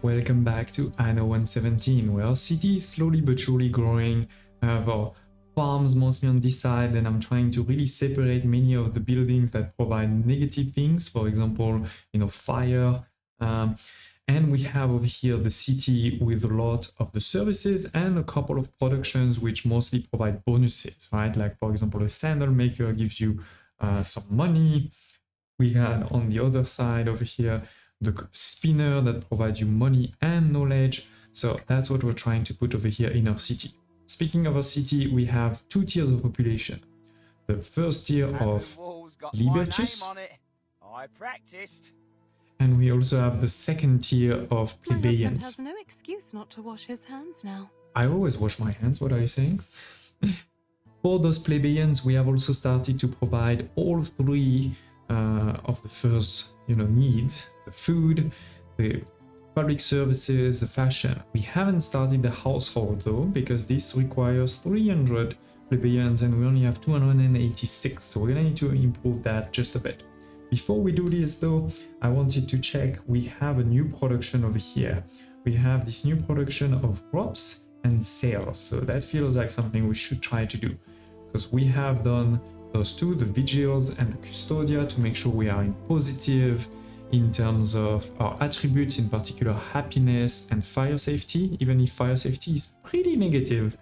Welcome back to ANNO 117, where our city is slowly but surely growing. I have our farms mostly on this side, and I'm trying to really separate many of the buildings that provide negative things, for example, fire. And we have over here the city with a lot of the services and a couple of productions which mostly provide bonuses, right? Like, for example, a sandal maker gives you some money. We had on the other side over here the spinner that provides you money and knowledge. So that's what we're trying to put over here in our city. Speaking of our city, we have two tiers of population. The first tier of Libertus, and we also have the second tier of plebeians. Has no excuse not to wash his hands now. I always wash my hands, what are you saying? For those plebeians, we have also started to provide all three of the first needs: the food, the public services, the fashion. We haven't started the household though, because this requires 300 plebeians and we only have 286, so we're gonna need to improve that just a bit. Before we do this though, I wanted to check, we have a new production over here. We have this new production of crops and sales, so that feels like something we should try to do, because we have done those two, the vigils and the custodia, to make sure we are in positive in terms of our attributes, in particular happiness and fire safety, even if fire safety is pretty negative.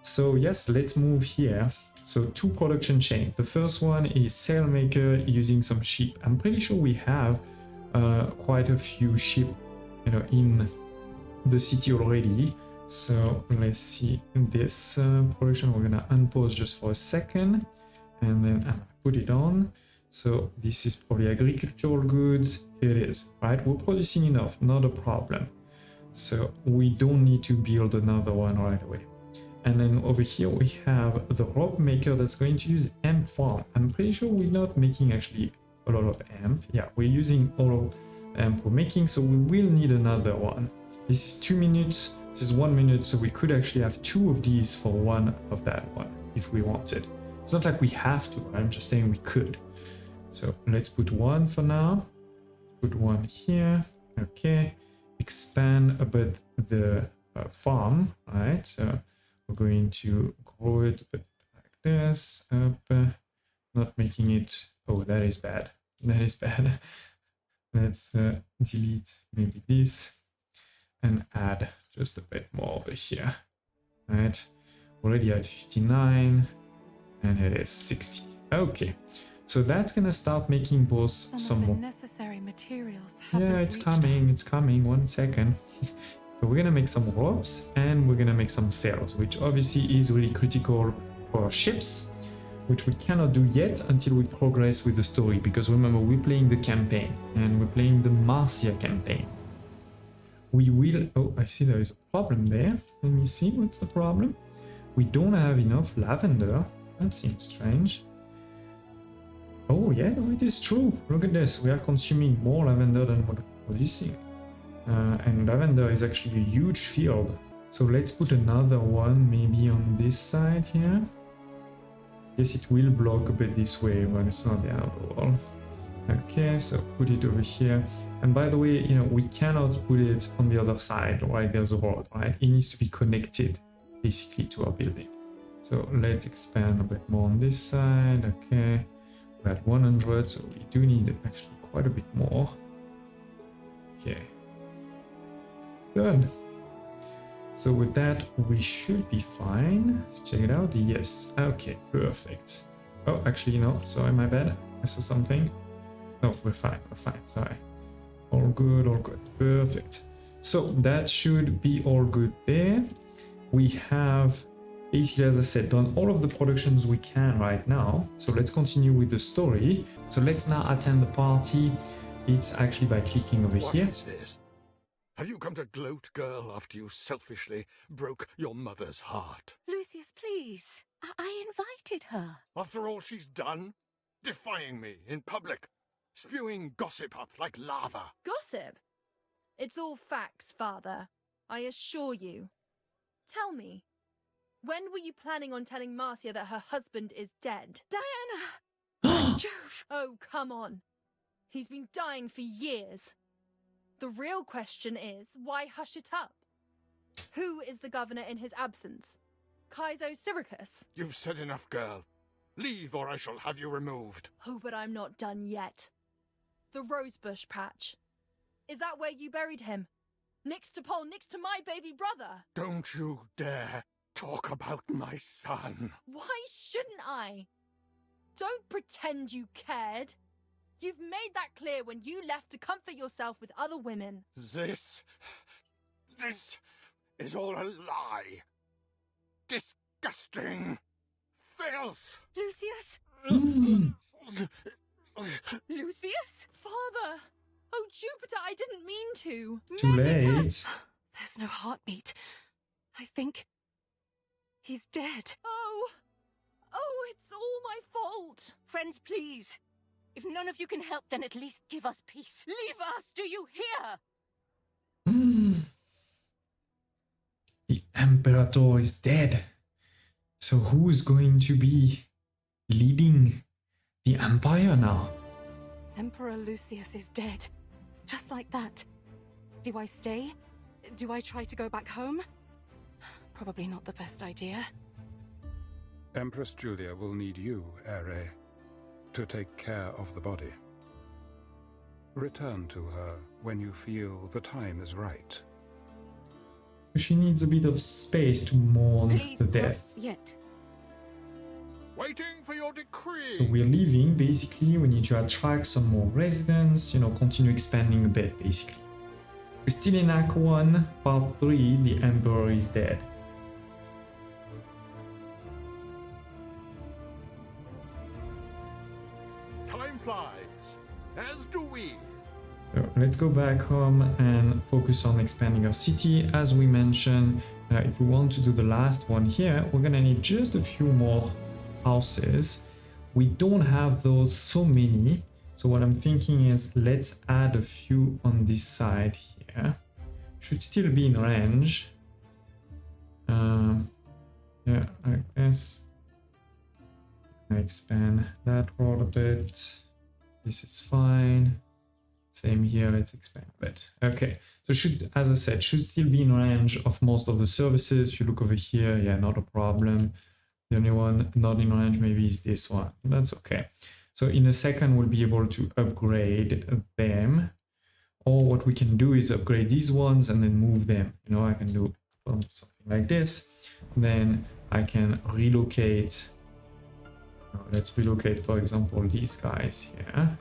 So yes, let's move here. So two production chains. The first one is sailmaker using some sheep. I'm pretty sure we have quite a few sheep in the city already. So let's see this production. We're gonna unpause just for a second and then I'm gonna put it on. So this is probably agricultural goods. Here it is, right? We're producing enough, not a problem. So we don't need to build another one right away. And then over here we have the rope maker that's going to use hemp farm. I'm pretty sure we're not making actually a lot of hemp. Yeah, we're using all of the hemp we're making, so we will need another one. This is 2 minutes, this is 1 minute, so we could actually have two of these for one of that one if we wanted. It's not like we have to, I'm just saying we could. So let's put one for now, put one here, okay, expand a bit the farm, right? So we're going to grow it a bit like this, up, not making it, oh, that is bad, that is bad. Let's delete maybe this and add just a bit more over here, right? Already at 59 and it is 60, okay. So that's gonna start making both some more necessary materials. Yeah, it's coming, 1 second. So we're gonna make some ropes and we're gonna make some sails, which obviously is really critical for our ships, which we cannot do yet until we progress with the story, because remember, we're playing the campaign and we're playing the MARCIA campaign. We will, oh, I see there is a problem there. Let me see, what's the problem? We don't have enough lavender. That seems strange. Oh yeah, no, it is true. Look at this. We are consuming more lavender than what we're producing. And lavender is actually a huge field. So let's put another one maybe on this side here. Yes, it will block a bit this way, but it's not the end of the world. Okay, so put it over here. And by the way, we cannot put it on the other side, right? There's a road, right? It needs to be connected basically to our building. So let's expand a bit more on this side. Okay. At 100, so we do need actually quite a bit more. Okay, done. So with that we should be fine. Let's check it out. Yes, okay, perfect. Oh, actually no, sorry, my bad, I saw something. No, we're fine, sorry. All good, perfect. So that should be all good there. We have basically, as I said, done all of the productions we can right now. So let's continue with the story. So let's now attend the party. It's actually by clicking over here. What is this? Have you come to gloat, girl, after you selfishly broke your mother's heart? Lucius, please. I invited her. After all she's done? Defying me in public, spewing gossip up like lava. Gossip? It's all facts, father. I assure you. Tell me, when were you planning on telling Marcia that her husband is dead? Diana! Jove! Oh, come on. He's been dying for years. The real question is, why hush it up? Who is the governor in his absence? Kaizo Syracuse? You've said enough, girl. Leave or I shall have you removed. Oh, but I'm not done yet. The rosebush patch. Is that where you buried him? Next to Paul, next to my baby brother? Don't you dare talk about my son. Why shouldn't I? Don't pretend you cared. You've made that clear when you left to comfort yourself with other women. This is all a lie. Disgusting filth. Lucius? Lucius? Father! Oh, Jupiter, I didn't mean to. Too late. There's no heartbeat. I think he's dead. Oh, it's all my fault. Friends, please. If none of you can help, then at least give us peace. Leave us, do you hear? The Imperator is dead. So who is going to be leading the Empire now? Emperor Lucius is dead. Just like that. Do I stay? Do I try to go back home? Probably not the best idea. Empress Julia will need you, Ere, to take care of the body. Return to her when you feel the time is right. She needs a bit of space to mourn Please, the death. not yet. Waiting for your decree. So we're leaving, basically. We need to attract some more residents, continue expanding a bit, basically. We're still in Act 1, Part 3, the Emperor is dead. Time flies, as do we. So let's go back home and focus on expanding our city. As we mentioned, if we want to do the last one here, we're gonna need just a few more houses. We don't have those so many, so what I'm thinking is let's add a few on this side here. Should still be in range. Yeah, I guess I expand that road a bit. This is fine. Same here, let's expand a bit. Okay, so should, as I said, should still be in range of most of the services. If you look over here, yeah, not a problem. The only one not in range maybe is this one. That's okay. So in a second, we'll be able to upgrade them. Or what we can do is upgrade these ones and then move them. I can do something like this. Then I can relocate. Let's relocate, for example, these guys here.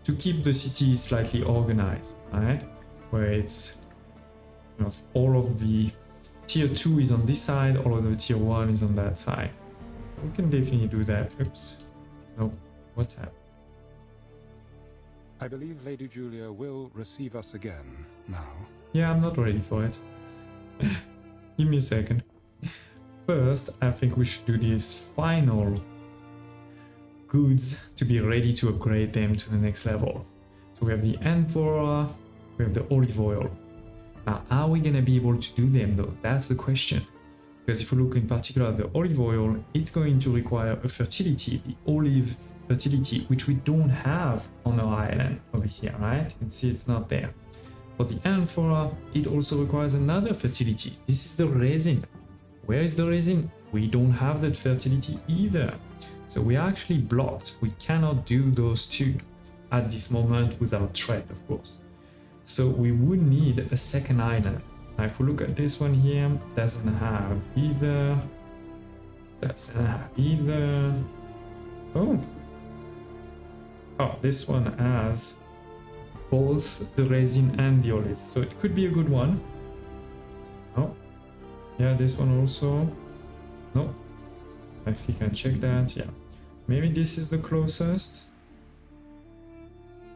To keep the city slightly organized, right? Where it's all of the tier 2 is on this side, all of the tier 1 is on that side. We can definitely do that. Oops. Nope. What's that? I believe Lady Julia will receive us again now. Yeah, I'm not ready for it. Give me a second. First, I think we should do these final goods to be ready to upgrade them to the next level. So we have the amphora, we have the olive oil. Now, how are we going to be able to do them though? That's the question. Because if you look in particular at the olive oil, it's going to require a fertility, the olive fertility, which we don't have on our island over here, right? You can see it's not there. For the amphora, it also requires another fertility. This is the resin. Where is the resin? We don't have that fertility either. So we are actually blocked. We cannot do those two at this moment without trade, of course. So we would need a second island. Now if we look at this one here, doesn't have either. Doesn't have either. Oh, this one has both the resin and the olive. So it could be a good one. Oh, yeah, this one also. No. If you can check that, yeah. Maybe this is the closest.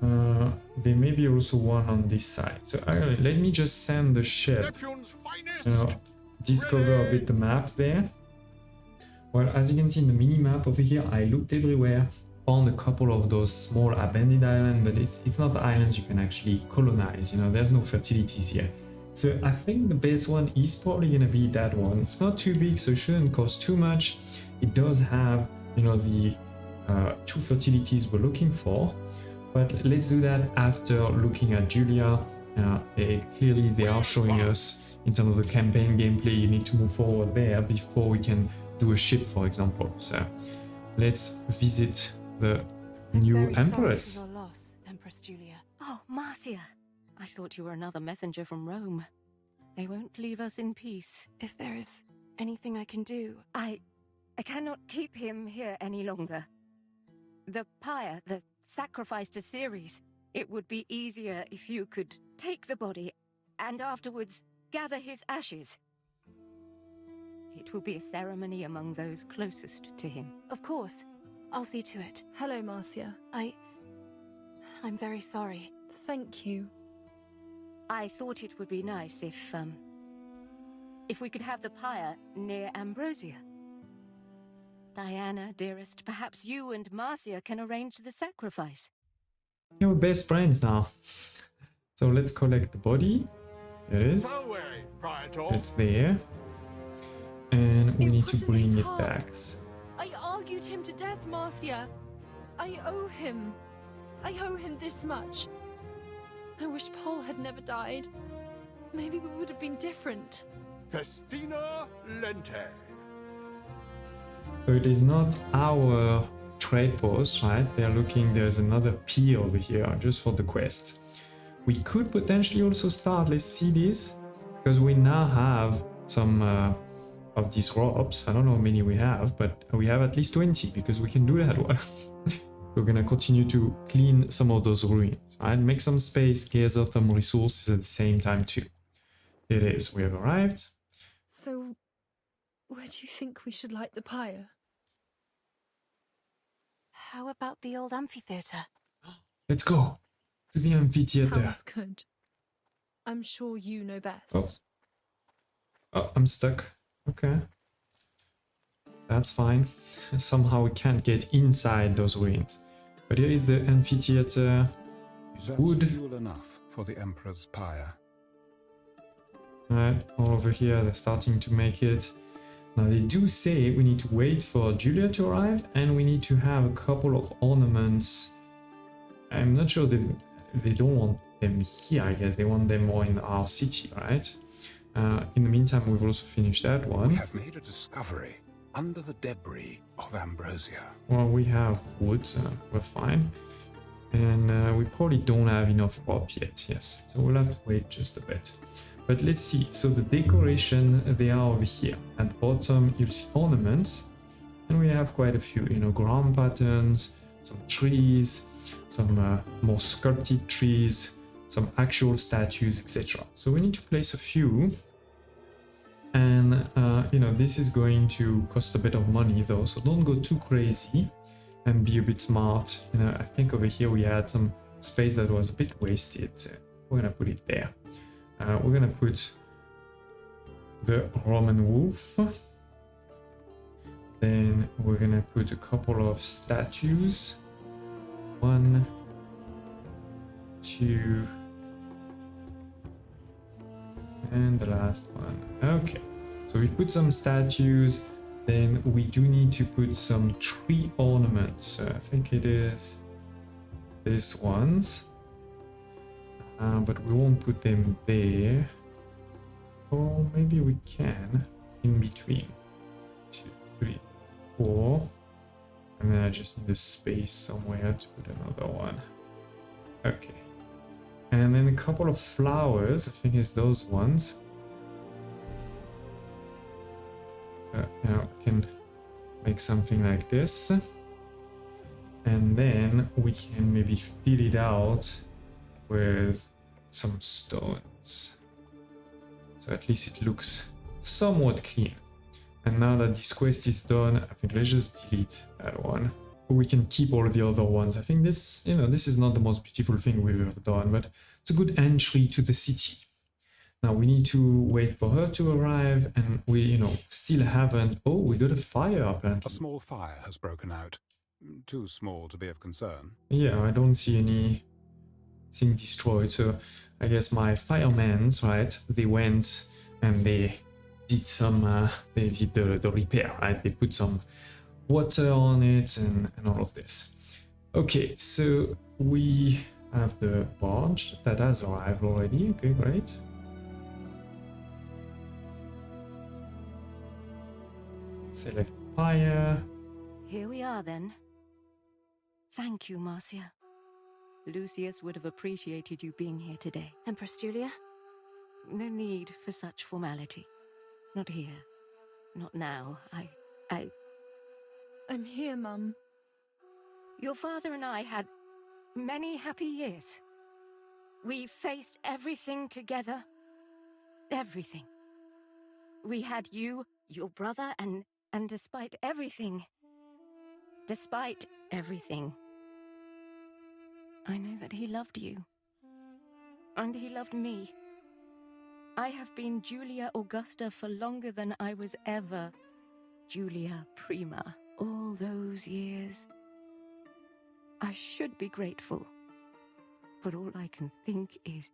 There may be also one on this side. So let me just send the ship. Discover a bit the map there. Well, as you can see in the mini map over here, I looked everywhere, found a couple of those small abandoned islands, but it's not the islands you can actually colonize. There's no fertilities here. So I think the best one is probably gonna be that one. It's not too big, so it shouldn't cost too much. It does have, the 2 fertilities we're looking for. But let's do that after looking at Julia. Clearly they are showing us in terms of the campaign gameplay, you need to move forward there before we can do a ship, for example. So let's visit the new Empress. Sorry for your loss, Empress Julia. Oh, Marcia. I thought you were another messenger from Rome. They won't leave us in peace. If there is anything I can do... I cannot keep him here any longer. The pyre, the sacrifice to Ceres, it would be easier if you could take the body and afterwards gather his ashes. It will be a ceremony among those closest to him. Of course. I'll see to it. Hello, Marcia. I'm very sorry. Thank you. I thought it would be nice if we could have the pyre near Ambrosia. Diana, dearest, perhaps you and Marcia can arrange the sacrifice. You're best friends now. So let's collect the body. It is. Away, Praetor. It's there. And we It need to wasn't bring his it heart. back. I argued him to death, Marcia. I owe him. I owe him this much. I wish Paul had never died. Maybe we would have been different. Festina Lente. So it is not our trade post, right? They're looking, there's another P over here just for the quest. We could potentially also start, let's see this, because we now have some of these ropes. I don't know how many we have, but we have at least 20 because we can do that one. We're gonna continue to clean some of those ruins, right? Make some space, gather some resources at the same time too. It is, we have arrived. So, where do you think we should light the pyre? How about the old amphitheater? Let's go to the amphitheater. Sounds good. I'm sure you know best. Oh, I'm stuck. Okay. That's fine. Somehow we can't get inside those ruins. But here is the amphitheater. That's Wood. fuel enough for the Emperor's pyre. Right, all over here, they're starting to make it. Now they do say we need to wait for Julia to arrive and we need to have a couple of ornaments. I'm not sure they don't want them here, I guess they want them more in our city, right? In the meantime, we've also finished that one. We have made a discovery under the debris of Ambrosia. Well, we have wood, we're fine. And we probably don't have enough rope yet, yes. So we'll have to wait just a bit. But let's see, so the decoration, they are over here. At the bottom, you'll see ornaments. And we have quite a few, you know, ground patterns, some trees, some more sculpted trees, some actual statues, etc. So we need to place a few. And, you know, this is going to cost a bit of money though, so don't go too crazy and be a bit smart. You know, I think over here we had some space that was a bit wasted. So we're gonna put it there. We're gonna put the Roman wolf. Then we're gonna put a couple of statues. 1, 2, and the last one. Okay, so we put some statues. Then we do need to put some tree ornaments. I think it is these ones. But we won't put them there. Or maybe we can in between. 2, 3, 4. And then I just need a space somewhere to put another one. Okay. And then a couple of flowers, I think it's those ones. Now we can make something like this. And then we can maybe fill it out with some stones. So at least it looks somewhat clean. And now that this quest is done, I think let's just delete that one. We can keep all the other ones. I think this, you know, this is not the most beautiful thing we've ever done, but it's a good entry to the city. Now we need to wait for her to arrive, and we, you know, still haven't... Oh, we got a fire apparently. A small fire has broken out. Too small to be of concern. Yeah, I don't see anything destroyed, so I guess my firemans, right, they went and they did some, they did the repair, right? They put some water on it and all of this. Okay, so we have the barge that has arrived already. Okay, great. Select fire. Here we are then. Thank you, Marcia. Lucius would have appreciated you being here today. Empress Julia? No need for such formality. Not here. Not now. I'm here, Mum. Your father and I had many happy years. We faced everything together. Everything. We had you, your brother, and despite everything, I know that he loved you. And he loved me. I have been Julia Augusta for longer than I was ever Julia Prima. All those years. I should be grateful. But all I can think is,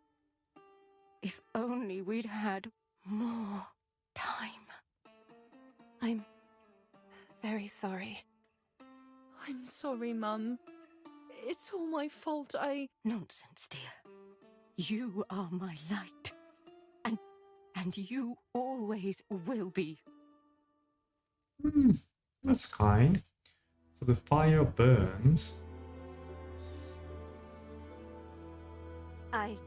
if only we'd had more time. I'm very sorry. I'm sorry, Mum. It's all my fault. Nonsense, dear. You are my light. And you always will be. That's kind. So the fire burns. I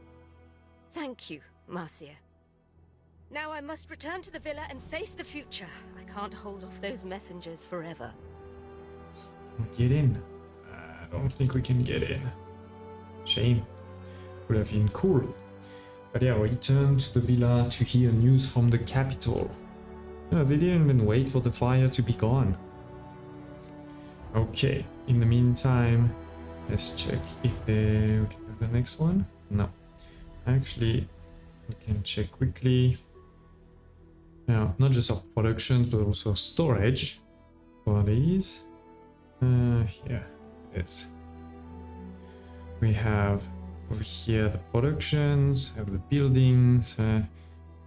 thank you, Marcia. Now I must return to the villa and face the future. I can't hold off those messengers forever. Get in. I don't think we can get in. Shame. Would have been cool. But yeah, return to the villa to hear news from the capital. No, they didn't even wait for the fire to be gone. Okay, in the meantime, let's check if they we can do the next one. No. Actually, we can check quickly. Now, not just our productions, but also storage for these. Here it is. We have over here the productions, have the buildings.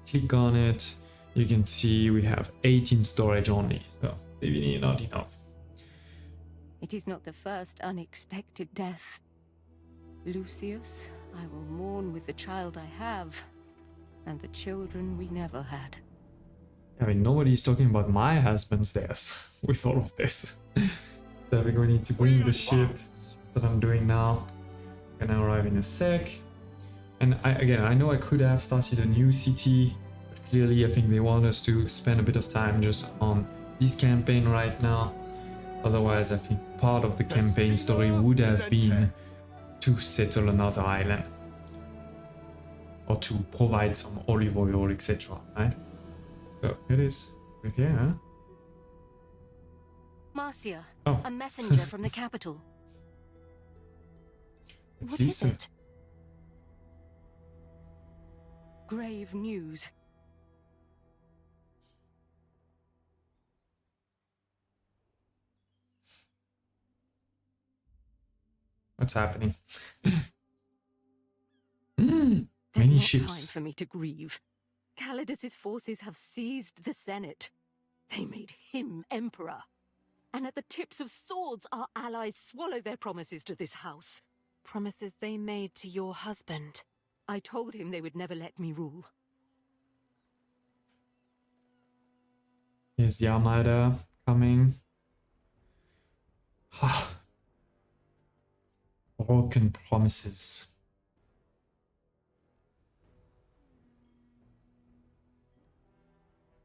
Click on it. You can see we have 18 storage only, so maybe not enough. It is not the first unexpected death. Lucius, I will mourn with the child I have, and the children we never had. I mean, nobody's talking about my husband's death with all of this. So we're going to need to bring the ship that I'm doing now. It's gonna arrive in a sec. And I know I could have started a new city, but clearly I think they want us to spend a bit of time just on this campaign right now. Otherwise, I think part of the campaign story would have been to settle another island. Or to provide some olive oil, etc. Right? So it is right here, huh? Marcia, Oh. a messenger from the capital. It's What is Lisa. it? Grave news. What's happening? There's Many not ships. time for me to grieve. Calidus's forces have seized the Senate. They made him emperor. And at the tips of swords, our allies swallow their promises to this house. Promises they made to your husband. I told him they would never let me rule. Here's the Armada coming. Broken promises.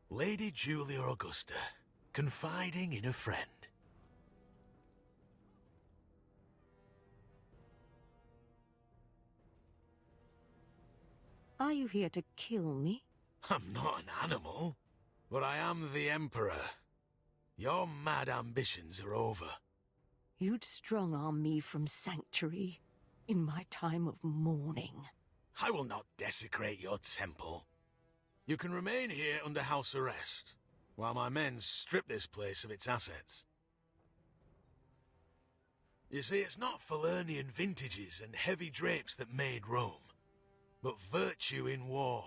Lady Julia Augusta, confiding in a friend. Are you here to kill me? I'm not an animal, but I am the Emperor. Your mad ambitions are over. You'd strong-arm me from sanctuary in my time of mourning. I will not desecrate your temple. You can remain here under house arrest, while my men strip this place of its assets. You see, it's not Falernian vintages and heavy drapes that made Rome, but virtue in war.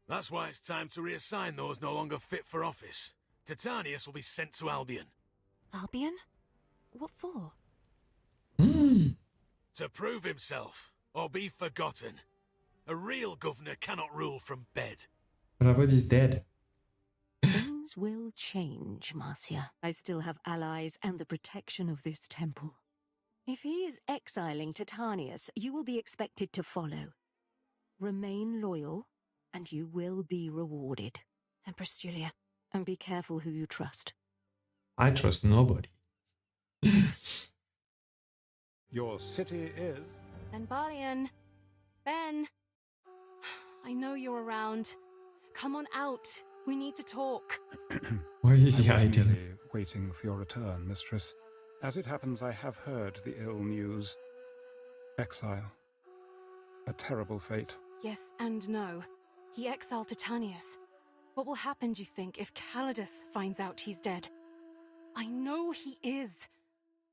That's why it's time to reassign those no longer fit for office. Titanius will be sent to Albion. Albion? What for? To prove himself, or be forgotten. A real governor cannot rule from bed. But about he's dead. Things will change, Marcia. I still have allies and the protection of this temple. If he is exiling Titanius, you will be expected to follow. Remain loyal, and you will be rewarded. Empress Julia. And be careful who you trust. I trust nobody. Your city is... Ben Balian. Ben. I know you're around. Come on out. We need to talk. Where is he I was hiding? merely waiting for your return, mistress. As it happens, I have heard the ill news. Exile. A terrible fate. Yes and no. He exiled Titanius. What will happen, do you think, if Calidus finds out he's dead? I know he is.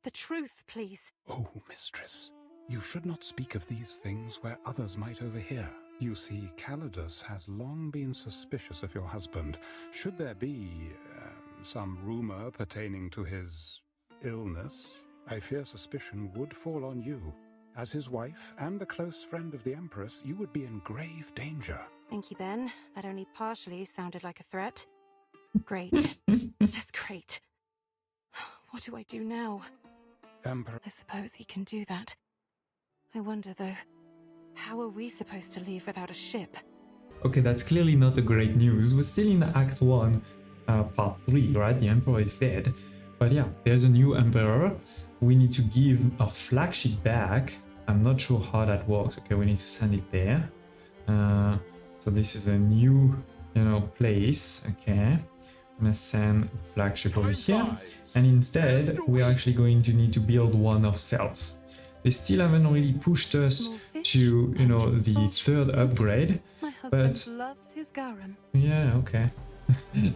The truth, please. Oh, mistress. You should not speak of these things where others might overhear. You see, Calidus has long been suspicious of your husband. Should there be some rumor pertaining to his illness, I fear suspicion would fall on you. As his wife and a close friend of the Empress, you would be in grave danger. Thank you, Ben. That only partially sounded like a threat. Great. Just great. What do I do now? Emperor... I suppose he can do that. I wonder, though, how are we supposed to leave without a ship? Okay, that's clearly not the great news. We're still in Act 1, Part 3, right? The Emperor is dead. But yeah, there's a new Emperor. We need to give our flagship back. I'm not sure how that works. Okay, we need to send it there. So this is a new, place. Okay, I'm gonna send the flagship over here. And instead, we're actually going to need to build one ourselves. They still haven't really pushed us to, the third upgrade. My husband loves his garum. Yeah, okay.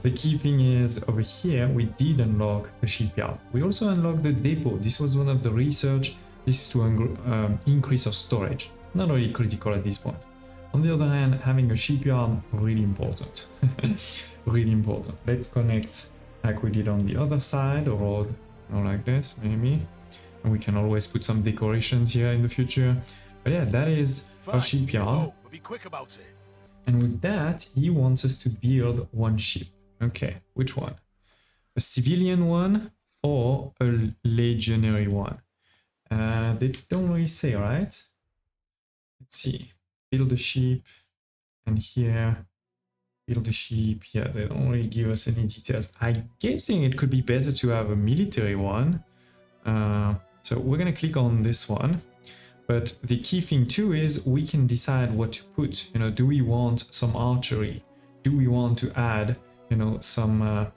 The key thing is, over here, we did unlock the shipyard. We also unlocked the depot. This was one of the research. This is to increase our storage. Not really critical at this point. On the other hand, having a shipyard, really important. Really important. Let's connect like we did on the other side, or like this, maybe. And we can always put some decorations here in the future. But yeah, that is our shipyard. But be quick about it. And with that, he wants us to build one ship. Okay, which one? A civilian one or a legionary one? They don't really say, right? Let's see. Build a ship, and here, build a ship. Yeah, they don't really give us any details. I'm guessing it could be better to have a military one. So we're gonna click on this one. But the key thing too is we can decide what to put. Do we want some archery? Do we want to add, some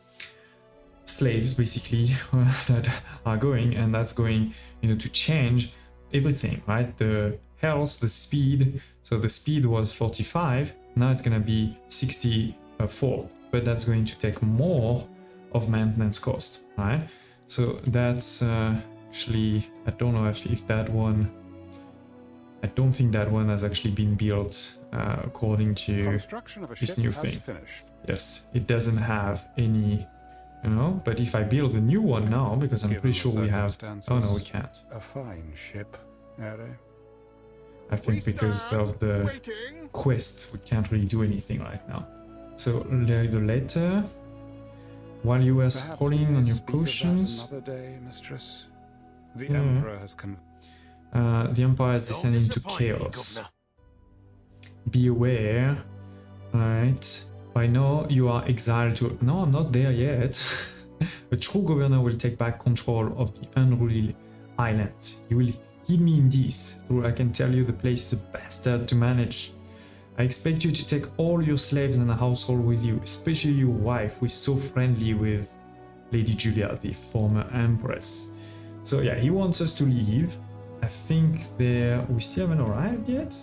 slaves basically that are going, and that's going, to change everything, right? The health, the speed. So the speed was 45. Now it's gonna be 64, but that's going to take more of maintenance cost, right? So that's actually, I don't know if that one. I don't think that one has actually been built according to this new thing. Finished. Yes, it doesn't have any, but if I build a new one now, because I'm pretty sure we have... Oh no, we can't. A fine ship, Ere. I think because of the quests, we can't really do anything right now. So the letter, while you were scrolling on your potions... Another day, mistress. The Emperor has the Empire is descending into chaos. Be aware, right? By now you are exiled to... No, I'm not there yet. A true governor will take back control of the unruly island. You will heed me in this, though I can tell you the place is a bastard to manage. I expect you to take all your slaves and a household with you, especially your wife, who is so friendly with Lady Julia, the former Empress. So yeah, he wants us to leave. I think we still haven't arrived yet.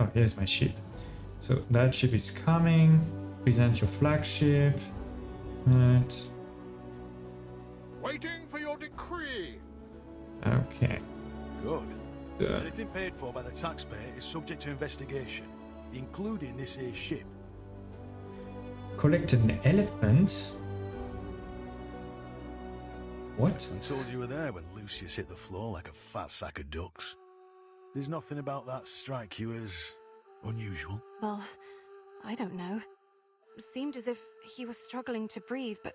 Oh, here's my ship. So that ship is coming. Present your flagship. Right. Waiting for your decree. Okay. Good. Anything paid for by the taxpayer is subject to investigation, including this here ship. Collect an elephant. What? I told you were there when Lucius hit the floor like a fat sack of ducks. Does nothing about that strike you as unusual? Well, I don't know. It seemed as if he was struggling to breathe, but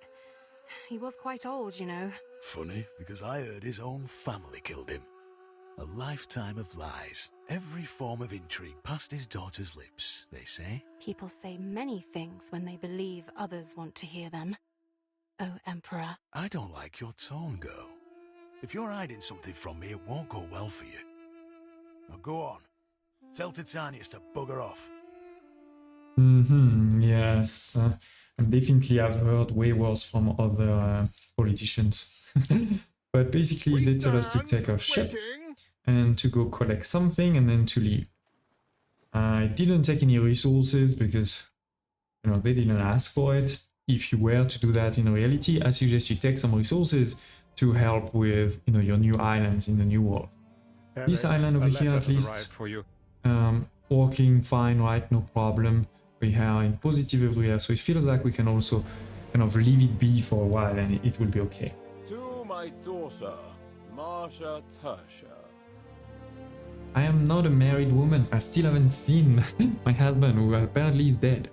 he was quite old, you know. Funny, because I heard his own family killed him. A lifetime of lies. Every form of intrigue past his daughter's lips, they say. People say many things when they believe others want to hear them. Oh, Emperor. I don't like your tone, girl. If you're hiding something from me, it won't go well for you. Now go on. Tell Titanius to bugger off. Yes. And definitely I've heard way worse from other politicians. But basically they tell us to take our ship and to go collect something and then to leave. I didn't take any resources because, you know, they didn't ask for it. If you were to do that in reality, I suggest you take some resources to help with, you know, your new islands in the new world. This island over here, at least, working fine, right? No problem. We are in positive everywhere, so it feels like we can also kind of leave it be for a while and it will be okay. To my daughter, Marcia Tertia. I am not a married woman. I still haven't seen my husband, who apparently is dead.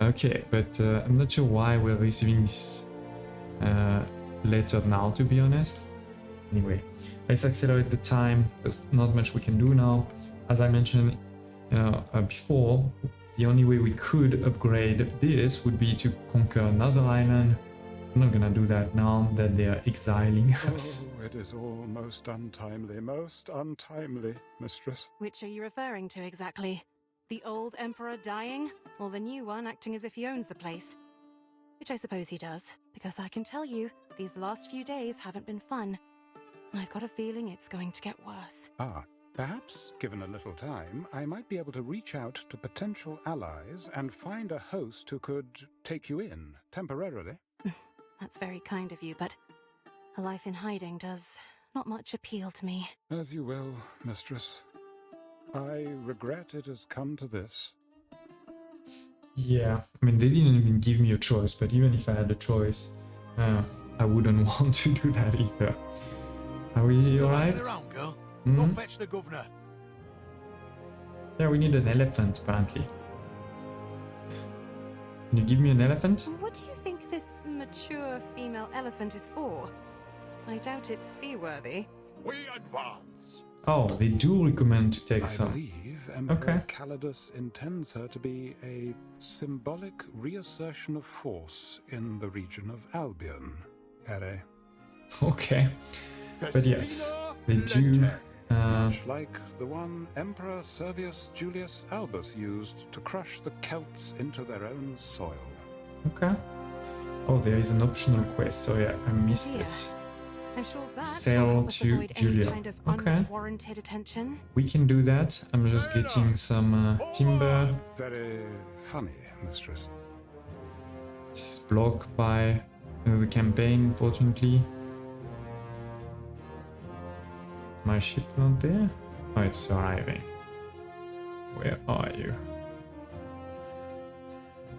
Okay, but I'm not sure why we're receiving this letter now, to be honest. Anyway, let's accelerate the time. There's not much we can do now. As I mentioned before, the only way we could upgrade this would be to conquer another island. I'm not gonna do that now that they're exiling us. Oh, it is all most untimely, mistress. Which are you referring to exactly? The old Emperor dying, or the new one acting as if he owns the place? Which I suppose he does, because I can tell you, these last few days haven't been fun. And I've got a feeling it's going to get worse. Perhaps, given a little time, I might be able to reach out to potential allies and find a host who could take you in, temporarily. That's very kind of you, but a life in hiding does not much appeal to me. As you will, mistress. I regret it has come to this. Yeah, I mean, they didn't even give me a choice, but even if I had a choice, I wouldn't want to do that either. Are we alright? Go fetch the governor. Yeah, we need an elephant, apparently. Can you give me an elephant? What do you think this mature female elephant is for? I doubt it's seaworthy. We advance. Oh, they do recommend to take some. I believe Emperor Calidus intends her to be a symbolic reassertion of force in the region of Albion, Ere. Okay, but yes, they do. Much like the one Emperor Servius Julius Albus used to crush the Celts into their own soil. Okay. Oh, there is an optional quest, so yeah, I missed it. I'm sure that Sail to Julia. kind of Okay. unwarranted attention. We can do that. I'm just getting some timber. Very funny, mistress. This is blocked by the campaign, unfortunately. My ship not there? Oh, it's arriving. Where are you?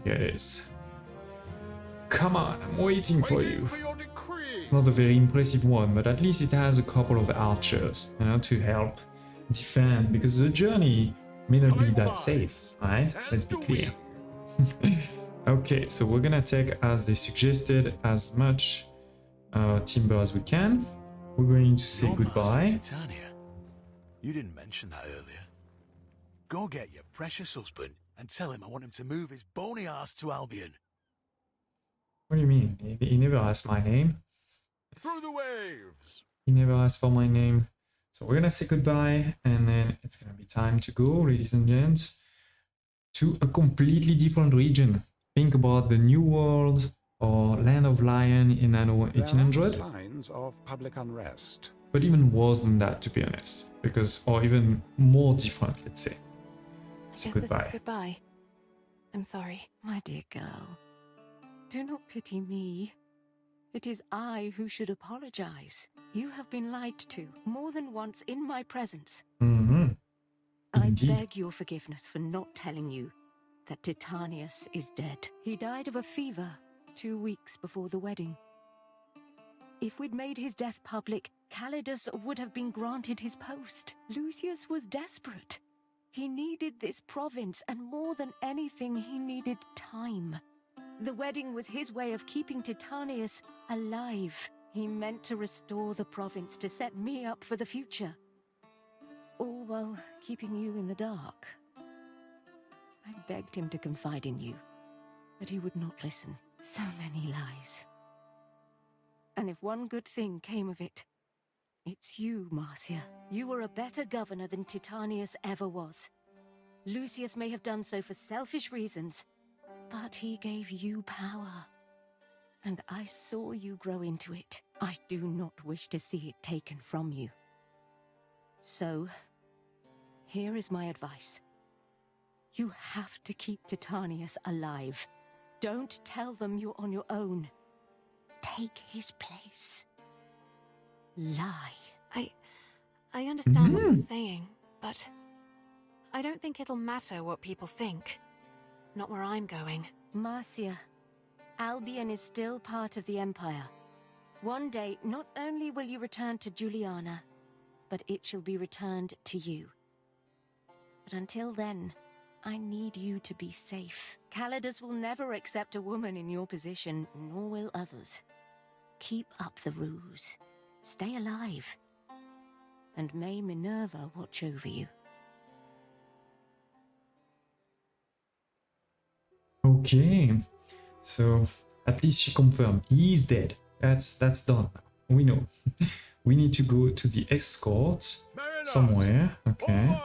Here it is. Come on, I'm waiting for you. Not a very impressive one, but at least it has a couple of archers, you know, to help defend, because the journey may not be that safe, right? Let's be clear. Okay, so we're gonna take, as they suggested, as much timber as we can. We're going to say goodbye. Titania. You didn't mention that earlier. Go get your precious husband and tell him I want him to move his bony ass to Albion. What do you mean? He never asked my name. Through the waves. He never asked for my name. So we're gonna say goodbye, and then it's gonna be time to go, ladies and gents, to a completely different region. Think about the New World or Land of Lion in Anno 1800. Signs of public unrest. But even worse than that, to be honest, or even more different, let's say. Say Guess this goodbye. is goodbye. I'm sorry. My dear girl, do not pity me. It is I who should apologize. You have been lied to more than once in my presence. I beg your forgiveness for not telling you that Titanius is dead. He died of a fever 2 weeks before the wedding. If we'd made his death public, Calidus would have been granted his post. Lucius was desperate. He needed this province, and more than anything, he needed time. The wedding was his way of keeping Titanius alive. He meant to restore the province to set me up for the future. All while keeping you in the dark. I begged him to confide in you, but he would not listen. So many lies. And if one good thing came of it, it's you, Marcia. You were a better governor than Titanius ever was. Lucius may have done so for selfish reasons, but he gave you power. And I saw you grow into it. I do not wish to see it taken from you. So, here is my advice. You have to keep Titanius alive. Don't tell them you're on your own. Take his place. Lie. I understand what you're saying, but I don't think it'll matter what people think. Not where I'm going. Marcia, Albion is still part of the Empire. One day, not only will you return to Juliana, but it shall be returned to you. But until then, I need you to be safe. Calidus will never accept a woman in your position, nor will others. Keep up the ruse. Stay alive. And may Minerva watch over you. Okay, so at least she confirmed he's dead. That's done. We know. We need to go to the escort somewhere. Okay,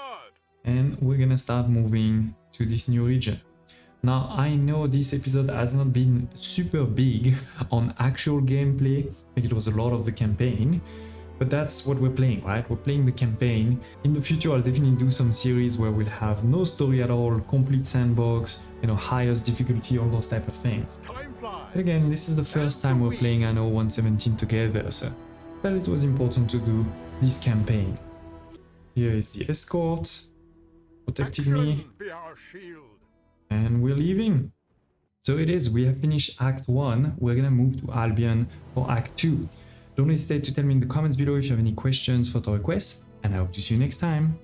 and we're gonna start moving to this new region. Now, I know this episode has not been super big on actual gameplay. I think it was a lot of the campaign, but that's what we're playing, right? We're playing the campaign. In the future, I'll definitely do some series where we'll have no story at all, complete sandbox, you know, highest difficulty, all those type of things. But again, this is the first time we're playing ANNO 117 together, so I felt it was important to do this campaign. Here is the escort, protecting me. And we're leaving. So it is, we have finished Act 1. We're gonna move to Albion for Act 2. Don't hesitate to tell me in the comments below if you have any questions, photo requests, and I hope to see you next time.